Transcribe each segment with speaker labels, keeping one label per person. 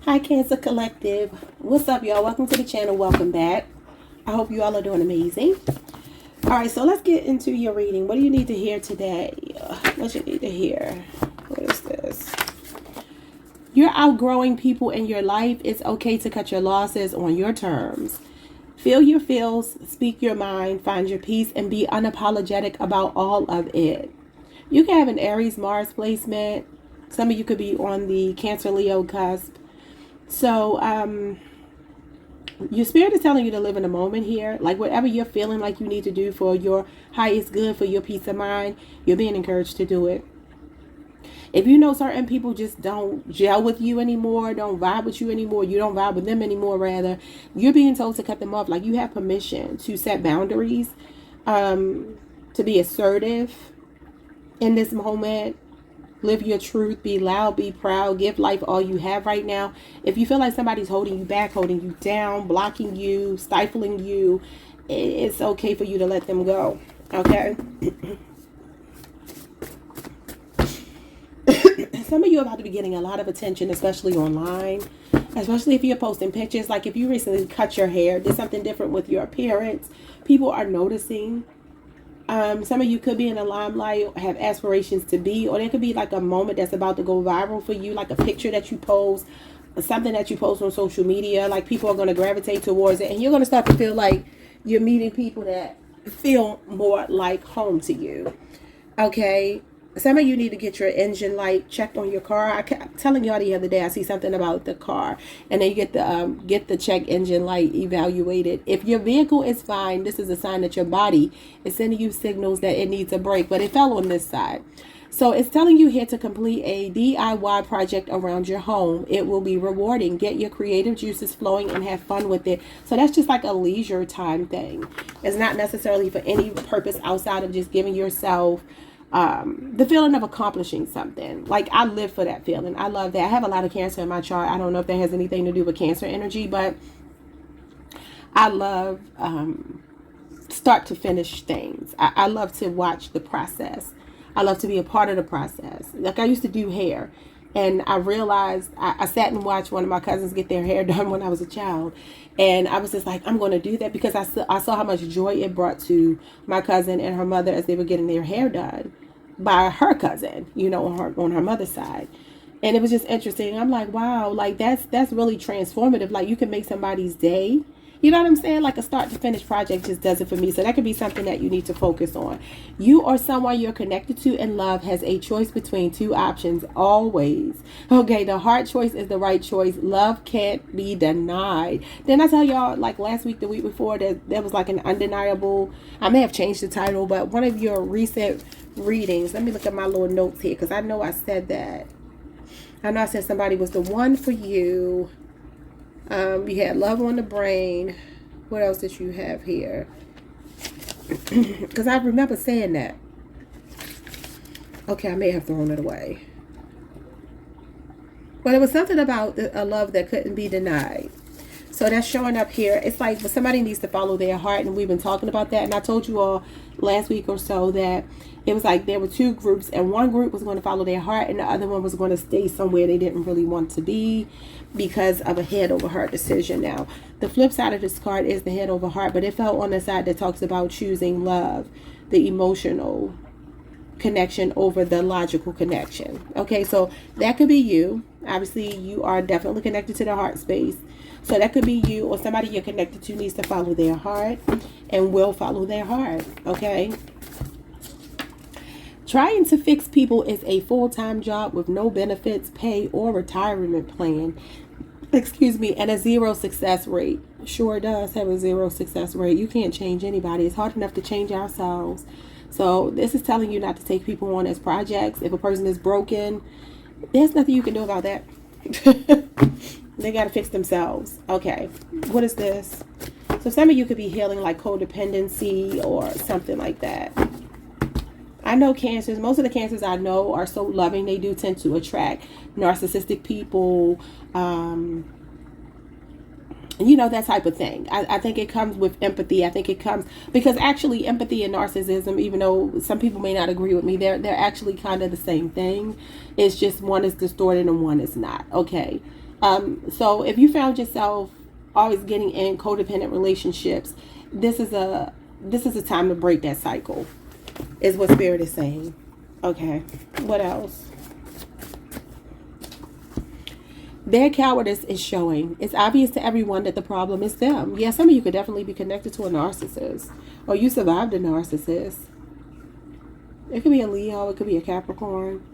Speaker 1: Hi, Cancer Collective. What's up, y'all? Welcome to the channel. Welcome back. I hope you all are doing amazing. All right, so let's get into your reading. What do you need to hear today? What you need to hear? What is this? You're outgrowing people in your life. It's okay to cut your losses on your terms. Feel your feels, speak your mind, find your peace, and be unapologetic about all of it. You can have an Aries Mars placement. Some of you could be on the Cancer Leo cusp. So, your spirit is telling you to live in the moment here. Like whatever you're feeling like you need to do for your highest good, for your peace of mind, you're being encouraged to do it. If you know certain people just don't gel with you anymore, don't vibe with you anymore, you don't vibe with them anymore, rather, you're being told to cut them off. Like you have permission to set boundaries, to be assertive in this moment. Live your truth, be loud, be proud, give life all you have right now. If you feel like somebody's holding you back, holding you down, blocking you, stifling you, it's okay for you to let them go, okay? Some of you are about to be getting a lot of attention, especially online, especially if you're posting pictures. Like if you recently cut your hair, did something different with your appearance, people are noticing. Some of you could be in the limelight, have aspirations to be, or there could be like a moment that's about to go viral for you, like a picture that you post, something that you post on social media. Like people are going to gravitate towards it, and you're going to start to feel like you're meeting people that feel more like home to you. Okay. Some of you need to get your engine light checked on your car. I kept telling y'all the other day, I see something about the car, and then you get the check engine light evaluated. If your vehicle is fine, this is a sign that your body is sending you signals that it needs a break, but it fell on this side. So it's telling you here to complete a DIY project around your home. It will be rewarding. Get your creative juices flowing and have fun with it. So that's just like a leisure time thing. It's not necessarily for any purpose outside of just giving yourself the feeling of accomplishing something. Like I live for that feeling. I love that. I have a lot of Cancer in my chart. I don't know if that has anything to do with Cancer energy, but I love start to finish things. I love to watch the process. I love to be a part of the process. Like I used to do hair, and I realized I sat and watched one of my cousins get their hair done when I was a child. And I was just like, I'm going to do that because I saw how much joy it brought to my cousin and her mother as they were getting their hair done by her cousin, you know, on her mother's side. And it was just interesting. I'm like, wow, like that's really transformative. Like you can make somebody's day. You know what I'm saying? Like a start to finish project just does it for me. So that could be something that you need to focus on. You or someone you're connected to in love has a choice between two options always. Okay, the hard choice is the right choice. Love can't be denied. Didn't I tell y'all like last week, the week before, that there was like an undeniable, I may have changed the title, but one of your recent readings, let me look at my little notes here because I know I said that. I know I said somebody was the one for you. You had love on the brain. What else did you have here? Because I remember saying that. Okay, I may have thrown it away. But it was something about a love that couldn't be denied. So that's showing up here. It's like somebody needs to follow their heart, and we've been talking about that. And I told you all last week or so that it was like there were two groups, and one group was going to follow their heart, and the other one was going to stay somewhere they didn't really want to be because of a head over heart decision. Now, the flip side of this card is the head over heart, but it fell on the side that talks about choosing love, the emotional connection over the logical connection. Okay, so that could be you. Obviously, you are definitely connected to the heart space. So that could be you, or somebody you're connected to needs to follow their heart and will follow their heart. Okay. Trying to fix people is a full-time job with no benefits, pay, or retirement plan. Excuse me, and a zero success rate. Sure does have a zero success rate. You can't change anybody. It's hard enough to change ourselves. So this is telling you not to take people on as projects. If a person is broken, there's nothing you can do about that. They got to fix themselves. Okay, what is this? So some of you could be healing like codependency or something like that. I know Cancers, most of the Cancers I know are so loving. They do tend to attract narcissistic people, you know, that type of thing. I think it comes with empathy. I think it comes because actually empathy and narcissism, even though some people may not agree with me, they're actually kind of the same thing. It's just one is distorted and one is not. Okay. So if you found yourself always getting in codependent relationships, this is a time to break that cycle, is what Spirit is saying. Okay, what else? Their cowardice is showing. It's obvious to everyone that the problem is them. Yeah, some of you could definitely be connected to a narcissist, or you survived a narcissist. It could be a Leo, it could be a Capricorn.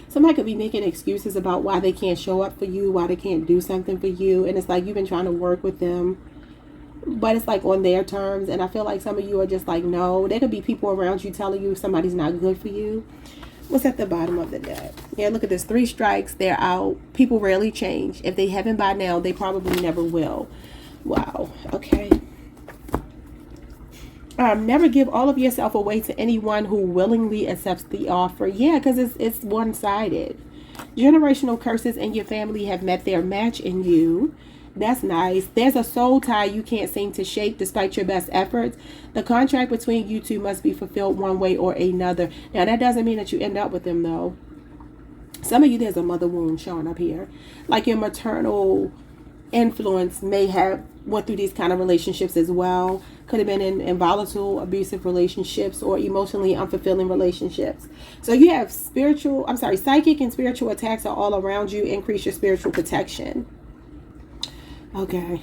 Speaker 1: Somebody could be making excuses about why they can't show up for you, why they can't do something for you. And it's like you've been trying to work with them, but it's like on their terms. And I feel like some of you are just like, no. There could be people around you telling you somebody's not good for you. What's at the bottom of the deck? Yeah, look at this. 3 strikes. They're out. People rarely change. If they haven't by now, they probably never will. Wow. Okay. Never give all of yourself away to anyone who willingly accepts the offer. Yeah, because it's one-sided. Generational curses in your family have met their match in you. That's nice. There's a soul tie you can't seem to shake despite your best efforts. The contract between you two must be fulfilled one way or another. Now, that doesn't mean that you end up with them, though. Some of you, there's a mother wound showing up here. Like your maternal influence may have went through these kind of relationships as well. Could have been in volatile, abusive relationships or emotionally unfulfilling relationships. So you have psychic and spiritual attacks are all around you. Increase your spiritual protection. Okay.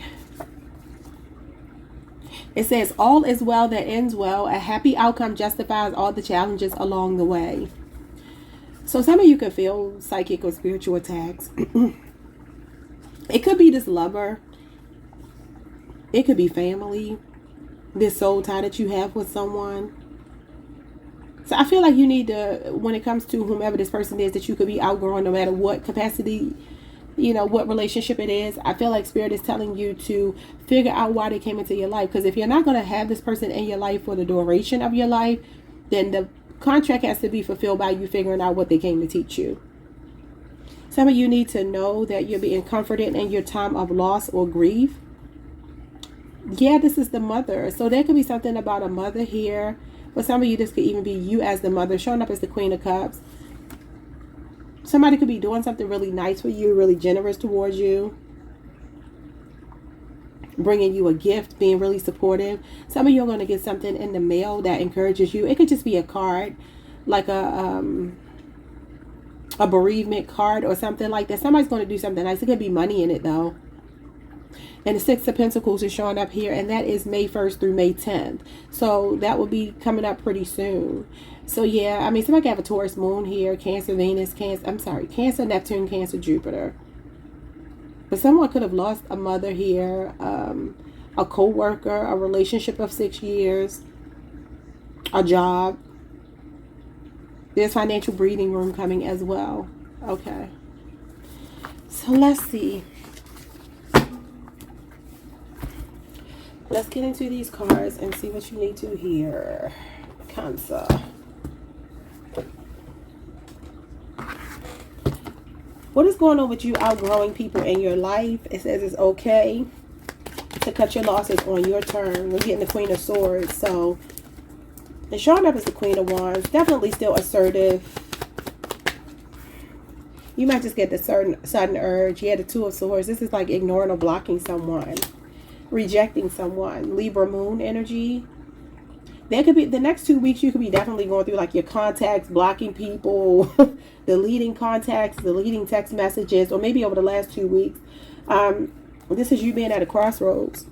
Speaker 1: It says, all is well that ends well. A happy outcome justifies all the challenges along the way. So some of you could feel psychic or spiritual attacks. It could be this lover. It could be family. This soul tie that you have with someone. So I feel like you need to, when it comes to whomever this person is that you could be outgrowing, no matter what capacity, what relationship it is. I feel like Spirit is telling you to figure out why they came into your life. Because if you're not going to have this person in your life for the duration of your life, then the contract has to be fulfilled by you figuring out what they came to teach you. Some of you need to know that you're being comforted in your time of loss or grief. Yeah, this is the mother. So there could be something about a mother here. For some of you, this could even be you as the mother, showing up as the Queen of Cups. Somebody could be doing something really nice for you, really generous towards you, bringing you a gift, being really supportive. Some of you are going to get something in the mail that encourages you. It could just be a card, like a bereavement card or something like that. Somebody's going to do something nice. It could be money in it, though. And the 6 of Pentacles is showing up here, and that is May 1st through May 10th. So that will be coming up pretty soon. So yeah, I mean, somebody could have a Taurus moon here, Cancer, Venus, Cancer, Neptune, Cancer, Jupiter. But someone could have lost a mother here, a co-worker, a relationship of 6 years, a job. There's financial breathing room coming as well. Okay. So let's see. Let's get into these cards and see what you need to hear. Cancer. What is going on with you outgrowing people in your life? It says it's okay to cut your losses on your turn. We're getting the Queen of Swords. So, and showing up as the Queen of Wands. Definitely still assertive. You might just get the sudden urge. Yeah, the 2 of Swords. This is like ignoring or blocking someone. Rejecting someone. Libra moon energy. There could be, the next 2 weeks, you could be definitely going through like your contacts, blocking people, deleting contacts, deleting text messages, or maybe over the last 2 weeks. This is you being at a crossroads.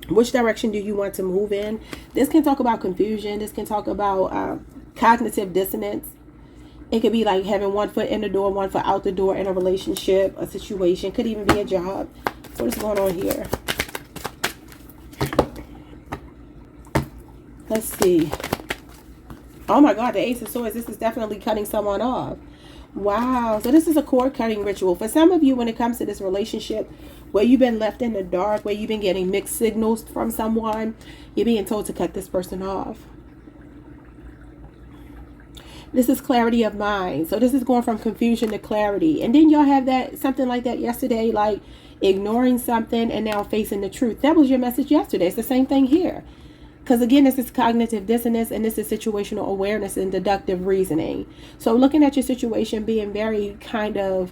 Speaker 1: Which direction do you want to move in? This can talk about confusion. This can talk about cognitive dissonance. It could be like having one foot in the door, one foot out the door in a relationship, a situation. Could even be a job. What is going on here? Let's see. Oh my God, the Ace of Swords. This is definitely cutting someone off. Wow. So this is a cord cutting ritual. For some of you, when it comes to this relationship, where you've been left in the dark, where you've been getting mixed signals from someone, you're being told to cut this person off. This is clarity of mind. So this is going from confusion to clarity. And then y'all have that, something like that yesterday, like ignoring something and now facing the truth. That was your message yesterday. It's the same thing here. Because again, this is cognitive dissonance, and this is situational awareness and deductive reasoning. So looking at your situation, being very kind of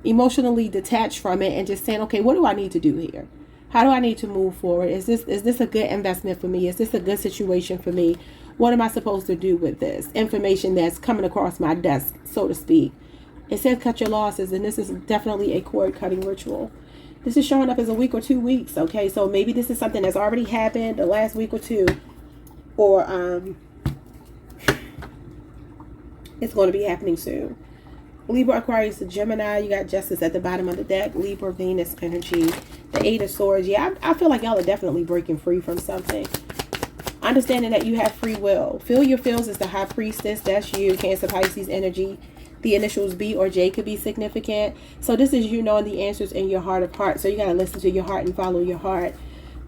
Speaker 1: emotionally detached from it, and just saying, okay, what do I need to do here? How do I need to move forward? Is this a good investment for me? Is this a good situation for me? What am I supposed to do with this information that's coming across my desk, so to speak? It says cut your losses, and this is definitely a cord cutting ritual. This is showing up as a week or 2 weeks, okay? So maybe this is something that's already happened the last week or two, or it's going to be happening soon. Libra, Aquarius, Gemini, you got Justice at the bottom of the deck. Libra, Venus energy, the Eight of Swords. Yeah, I feel like y'all are definitely breaking free from something. Understanding that you have free will. Feel your feels is the High Priestess. That's you, Cancer, Pisces energy. The initials B or J could be significant. So this is you knowing the answers in your heart of hearts. So you got to listen to your heart and follow your heart.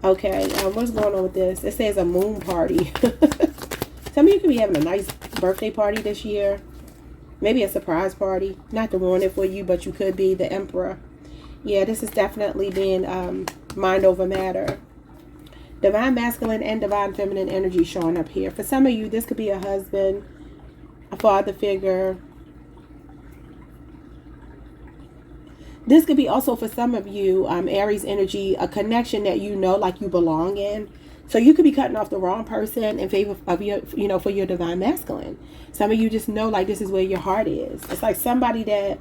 Speaker 1: Okay, what's going on with this? It says a moon party. Some of you could be having a nice birthday party this year. Maybe a surprise party. Not to ruin it for you, but you could be the Emperor. Yeah, this is definitely being mind over matter. Divine masculine and divine feminine energy showing up here. For some of you, this could be a husband, a father figure. This could be also for some of you, Aries energy, a connection that you know, like you belong in. So you could be cutting off the wrong person in favor of your, for your divine masculine. Some of you just know, like, this is where your heart is. It's like somebody that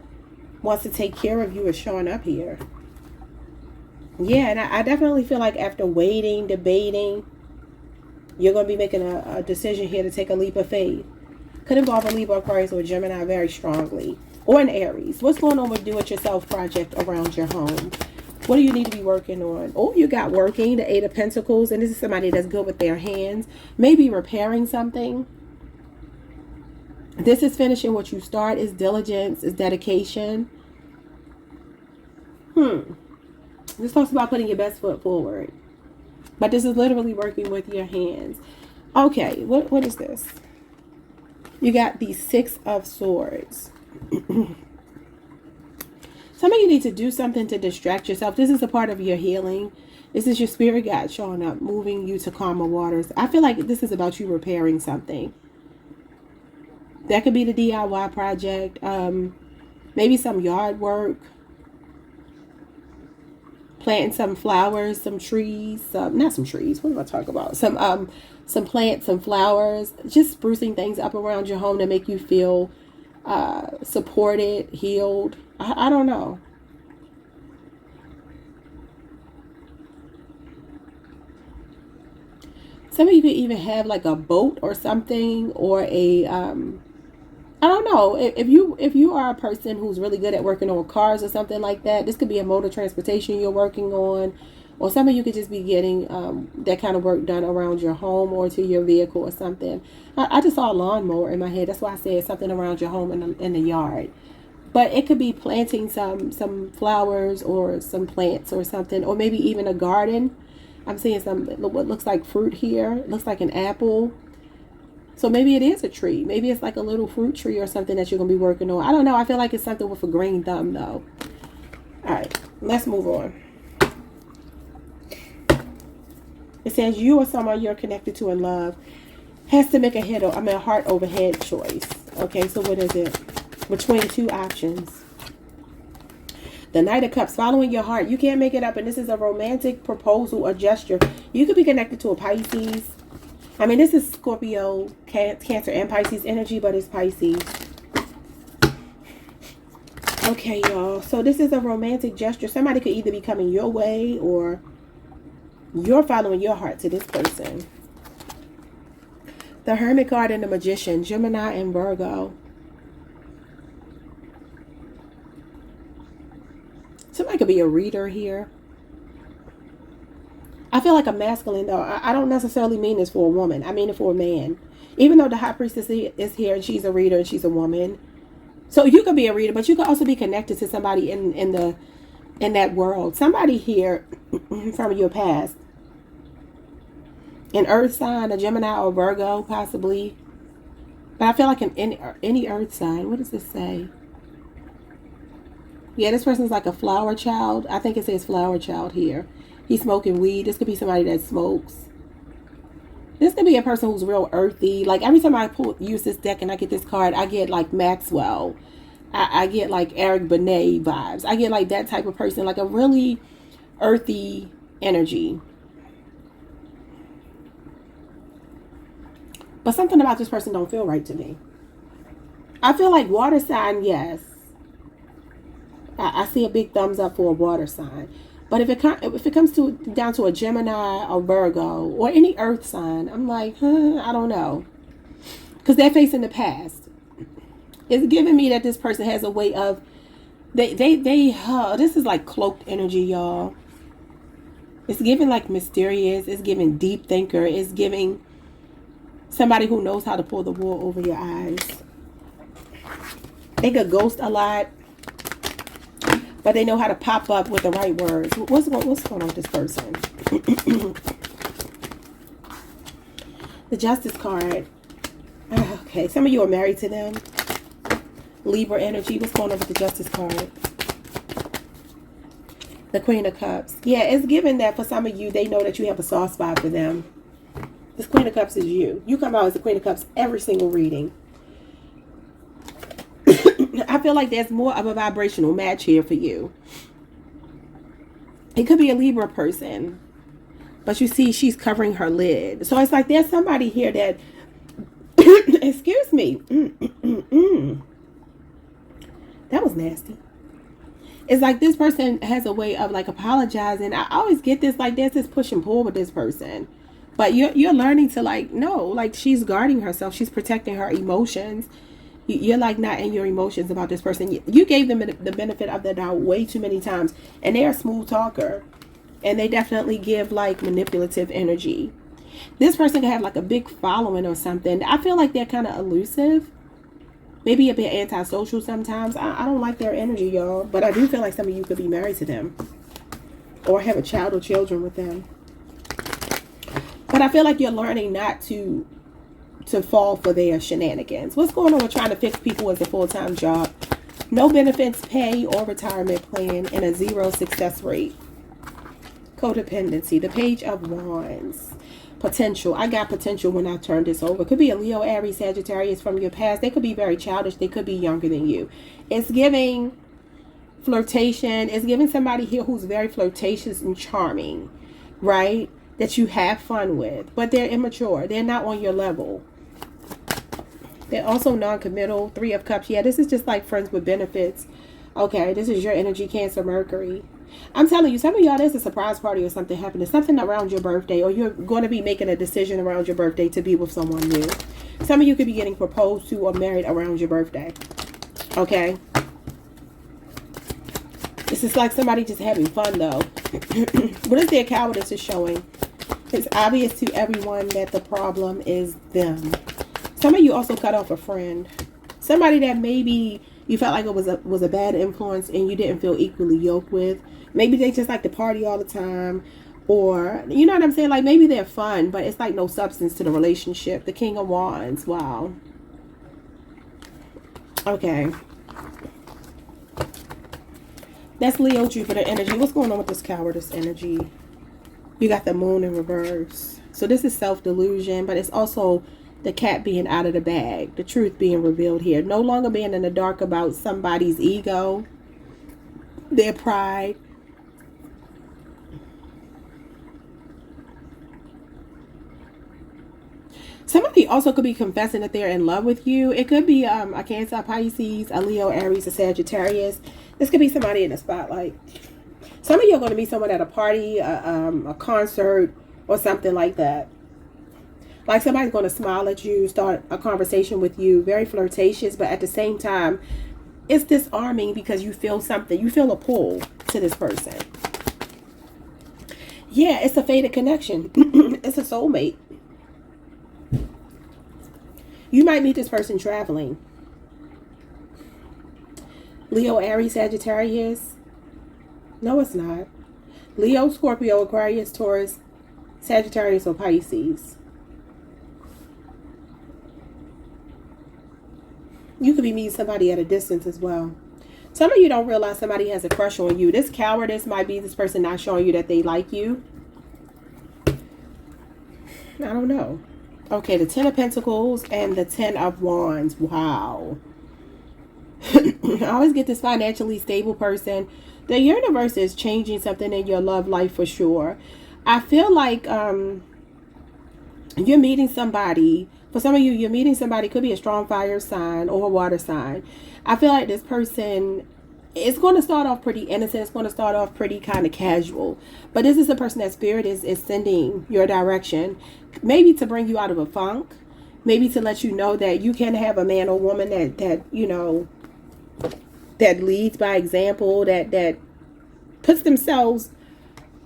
Speaker 1: wants to take care of you is showing up here. Yeah, and I definitely feel like after waiting, debating, you're going to be making a decision here to take a leap of faith. Could involve a Libra, Aquarius, or Gemini very strongly. Or an Aries. What's going on with do-it-yourself project around your home? What do you need to be working on? Oh, you got working, the Eight of Pentacles, and this is somebody that's good with their hands. Maybe repairing something. This is finishing what you start. Is diligence, is dedication. This talks about putting your best foot forward. But this is literally working with your hands. Okay, what is this? You got the Six of Swords. Some of you need to do something to distract yourself. This is a part of your healing. This is your spirit guide showing up, moving you to calmer waters. I feel like this is about you repairing something. That could be the DIY project. Maybe some yard work. Planting some flowers, some trees. Not some trees. What am I talking about? Some plants, some flowers. Just sprucing things up around your home to make you feel supported, healed. I don't know. Some of you could even have like a boat or something, or a I don't know. If you are a person who's really good at working on cars or something like that, this could be a mode of transportation you're working on. Or some of you could just be getting that kind of work done around your home or to your vehicle or something. I just saw a lawnmower in my head. That's why I said something around your home in the yard. But it could be planting some flowers or some plants or something. Or maybe even a garden. I'm seeing what looks like fruit here. It looks like an apple. So maybe it is a tree. Maybe it's like a little fruit tree or something that you're going to be working on. I don't know. I feel like it's something with a green thumb though. All right. Let's move on. It says you or someone you're connected to in love has to make a heart over head choice. Okay, so what is it? Between two options. The Knight of Cups, following your heart. You can't make it up, and this is a romantic proposal or gesture. You could be connected to a Pisces. I mean, this is Scorpio, Cancer, and Pisces energy, but it's Pisces. Okay, y'all. So this is a romantic gesture. Somebody could either be coming your way or you're following your heart to this person. The Hermit card and the Magician, Gemini and Virgo. Somebody could be a reader here. I feel like a masculine, though. I don't necessarily mean this for a woman. I mean it for a man. Even though the High Priestess is here and she's a reader and she's a woman. So you could be a reader, but you could also be connected to somebody in that world. Somebody here from your past. An earth sign, a Gemini or Virgo, possibly. But I feel like any earth sign. What does this say? Yeah, this person's like a flower child. I think it says flower child here. He's smoking weed. This could be somebody that smokes. This could be a person who's real earthy. Like every time I use this deck and I get this card, I get like Maxwell. I get like Eric Benet vibes. I get like that type of person, like a really earthy energy. But something about this person don't feel right to me. I feel like water sign, yes. I see a big thumbs up for a water sign. But if it comes down to a Gemini or Virgo or any earth sign, I'm like, I don't know. Because they're facing the past. It's giving me that this person has a way of, this is like cloaked energy, y'all. It's giving like mysterious. It's giving deep thinker. It's giving somebody who knows how to pull the wool over your eyes. They could ghost a lot, but they know how to pop up with the right words. What's going on with this person? The Justice card. Okay, some of you are married to them. Libra energy. What's going on with the Justice card? The Queen of Cups. Yeah, it's given that for some of you, they know that you have a soft spot for them. This Queen of Cups is you. You come out as the Queen of Cups every single reading. I feel like there's more of a vibrational match here for you. It could be a Libra person, but you see she's covering her lid. So it's like there's somebody here that, excuse me, that was nasty. It's like this person has a way of like apologizing. I always get this, like there's this push and pull with this person. But you're learning to like, no, like she's guarding herself. She's protecting her emotions. You're like not in your emotions about this person. You gave them the benefit of the doubt way too many times. And they're a smooth talker. And they definitely give like manipulative energy. This person can have like a big following or something. I feel like they're kind of elusive. Maybe a bit antisocial sometimes. I don't like their energy, y'all. But I do feel like some of you could be married to them. Or have a child or children with them. But I feel like you're learning not to fall for their shenanigans. What's going on with trying to fix people as a full-time job? No benefits, pay, or retirement plan, and a 0 success rate. Codependency. The Page of Wands. Potential. I got potential when I turned this over. Could be a Leo, Aries, Sagittarius from your past. They could be very childish. They could be younger than you. It's giving flirtation. It's giving somebody here who's very flirtatious and charming, right? That you have fun with. But they're immature. They're not on your level. They're also non-committal. 3 of Cups. Yeah, this is just like friends with benefits. Okay, this is your energy, Cancer, Mercury. I'm telling you, some of y'all, there's a surprise party or something happening. Something around your birthday, or you're going to be making a decision around your birthday to be with someone new. Some of you could be getting proposed to or married around your birthday. Okay? This is like somebody just having fun, though. What is their cowardice is showing? It's obvious to everyone that the problem is them. Some of you also cut off a friend. Somebody that maybe you felt like it was a bad influence and you didn't feel equally yoked with. Maybe they just like to party all the time. Or, you know what I'm saying? Like maybe they're fun, but it's like no substance to the relationship. The King of Wands. Wow. Okay. That's Leo, Jupiter energy. What's going on with this cowardice energy? You got the Moon in reverse. So this is self-delusion, but it's also the cat being out of the bag. The truth being revealed here. No longer being in the dark about somebody's ego, their pride. Somebody also could be confessing that they're in love with you. It could be a Cancer, a Pisces, a Leo, Aries, a Sagittarius. This could be somebody in the spotlight. Some of you are going to meet someone at a party, a concert, or something like that. Like somebody's going to smile at you, start a conversation with you, very flirtatious, but at the same time, it's disarming because you feel something. You feel a pull to this person. Yeah, it's a fated connection. It's a soulmate. You might meet this person traveling. Leo, Aries, Sagittarius. No, it's not. Leo, Scorpio, Aquarius, Taurus, Sagittarius, or Pisces. You could be meeting somebody at a distance as well. Some of you don't realize somebody has a crush on you. This cowardice might be this person not showing you that they like you. I don't know. Okay, the Ten of Pentacles and the Ten of Wands. Wow. I always get this financially stable person. The universe is changing something in your love life for sure. I feel like you're meeting somebody. For some of you, you're meeting somebody. Could be a strong fire sign or a water sign. I feel like this person, it's going to start off pretty innocent. It's going to start off pretty kind of casual. But this is the person that Spirit is sending your direction. Maybe to bring you out of a funk. Maybe to let you know that you can have a man or woman that you know, that leads by example, that puts themselves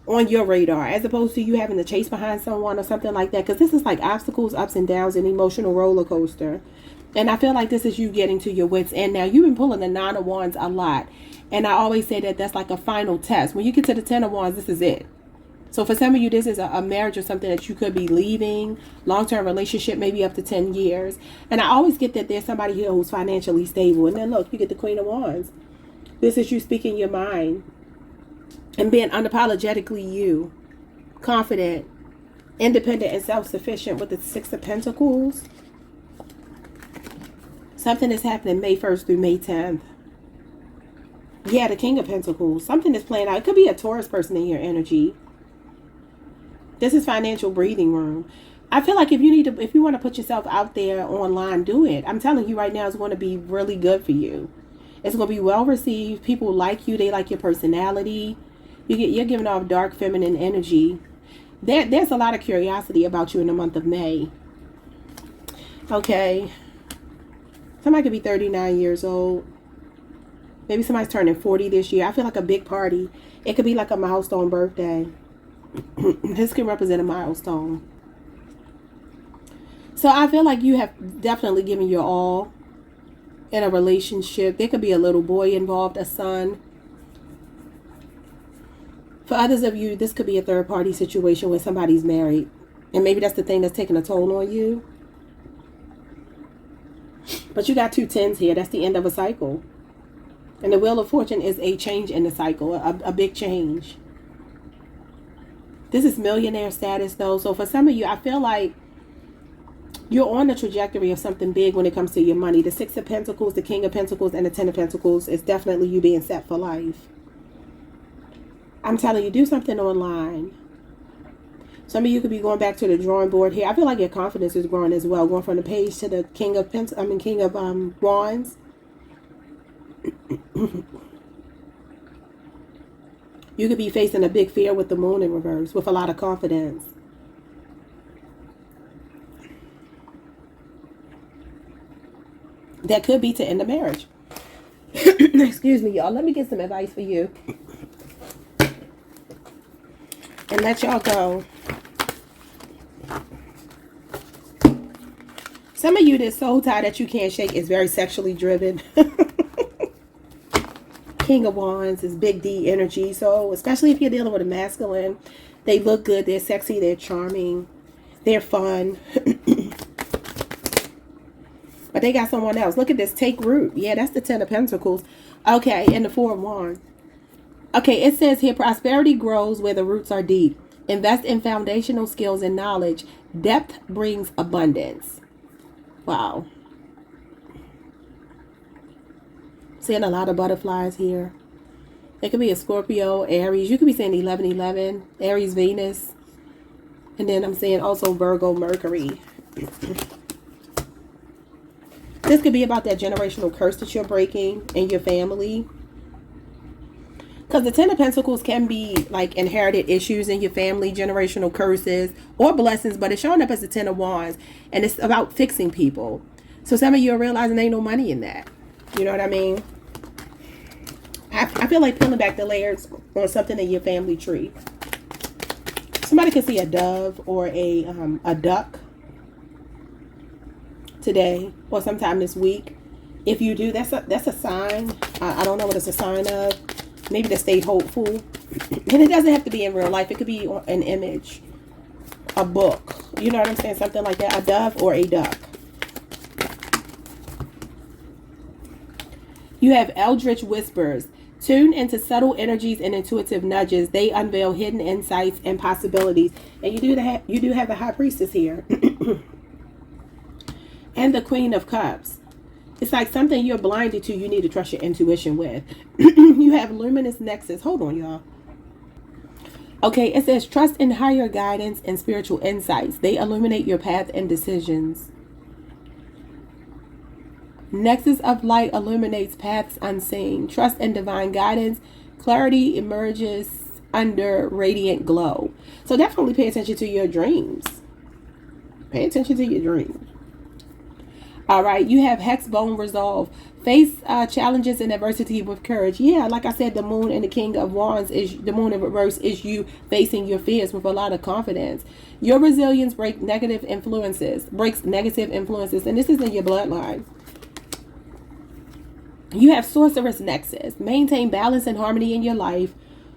Speaker 1: on your radar, as opposed to you having to chase behind someone or something like that. Because this is like obstacles, ups and downs, an emotional roller coaster. And I feel like this is you getting to your wits end. Now, you've been pulling the Nine of Wands a lot. And I always say that that's like a final test. When you get to the Ten of Wands, this is it. So for some of you, this is a marriage or something that you could be leaving. Long-term relationship, maybe up to 10 years. And I always get that there's somebody here who's financially stable. And then look, you get the Queen of Wands. This is you speaking your mind and being unapologetically you. Confident, independent, and self-sufficient with the Six of Pentacles. Something is happening May 1st through May 10th. Yeah, the King of Pentacles. Something is playing out. It could be a Taurus person in your energy. This is financial breathing room. I feel like if you want to put yourself out there online, do it. I'm telling you right now, it's going to be really good for you. It's going to be well received. People like you. They like your personality. You're giving off dark feminine energy. There's a lot of curiosity about you in the month of May. Okay. Somebody could be 39 years old. Maybe somebody's turning 40 this year. I feel like a big party. It could be like a milestone birthday. This can represent a milestone. So I feel like you have definitely given your all in a relationship. There could be a little boy involved, a son. For others of you, this could be a third party situation where somebody's married. And maybe that's the thing that's taking a toll on you. But you got two tens here. That's the end of a cycle. And the Wheel of Fortune is a change in the cycle. A big change. This is millionaire status though. So for some of you, I feel like you're on the trajectory of something big when it comes to your money. The Six of Pentacles, the King of Pentacles, and the Ten of Pentacles is definitely you being set for life. I'm telling you, do something online. Some of you could be going back to the drawing board here. I feel like your confidence is growing as well. Going from the page to the King of Wands. You could be facing a big fear with the Moon in reverse with a lot of confidence. That could be to end a marriage. Excuse me, y'all. Let me get some advice for you. And let y'all go. Some of you, this soul tie that you can't shake is very sexually driven. King of Wands is big D energy. So especially if you're dealing with a masculine, they look good, they're sexy, they're charming, they're fun. But they got someone else. Look at this, take root. Yeah, that's the Ten of Pentacles. Okay, and the Four of Wands. Okay, it says here, prosperity grows where the roots are deep. Invest in foundational skills and knowledge. Depth brings abundance. Wow. Seeing a lot of butterflies here. It could be a Scorpio, Aries. You could be saying 1111, Aries, Venus. And then I'm saying also Virgo, Mercury. This could be about that generational curse that you're breaking in your family. Because the Ten of Pentacles can be like inherited issues in your family, generational curses or blessings, but it's showing up as the Ten of Wands, and it's about fixing people. So some of you are realizing there ain't no money in that. You know what I mean? I feel like peeling back the layers on something in your family tree. Somebody could see a dove or a duck today or sometime this week. If you do, that's a sign. I don't know what it's a sign of. Maybe to stay hopeful. And it doesn't have to be in real life. It could be an image, a book. You know what I'm saying? Something like that. A dove or a duck. You have eldritch whispers. Tune into subtle energies and intuitive nudges. They unveil hidden insights and possibilities. And you do have the High Priestess here. And the Queen of Cups. It's like something you're blinded to, you need to trust your intuition with. You have luminous nexus. Hold on, y'all. Okay, it says trust in higher guidance and spiritual insights. They illuminate your path and decisions. Nexus of light illuminates paths unseen. Trust in divine guidance. Clarity emerges under radiant glow. So definitely pay attention to your dreams. Pay attention to your dreams. All right, you have Hex Bone Resolve. Face challenges and adversity with courage. Yeah, like I said, the Moon and the King of Wands is the Moon in reverse is you facing your fears with a lot of confidence. Your resilience breaks negative influences, and this is in your bloodline. You have Sorceress Nexus. Maintain balance and harmony in your life.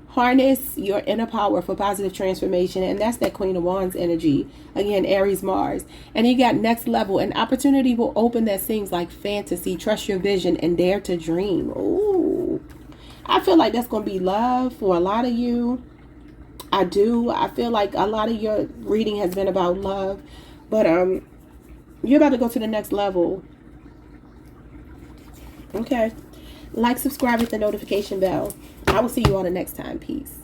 Speaker 1: Harness your inner power for positive transformation. And that's that Queen of Wands energy. Again, Aries, Mars. And you got next level. An opportunity will open that seems like fantasy. Trust your vision and dare to dream. Ooh. I feel like that's going to be love for a lot of you. I do. I feel like a lot of your reading has been about love. But you're about to go to the next level. Okay. Like, subscribe, hit the notification bell. I will see you all the next time. Peace.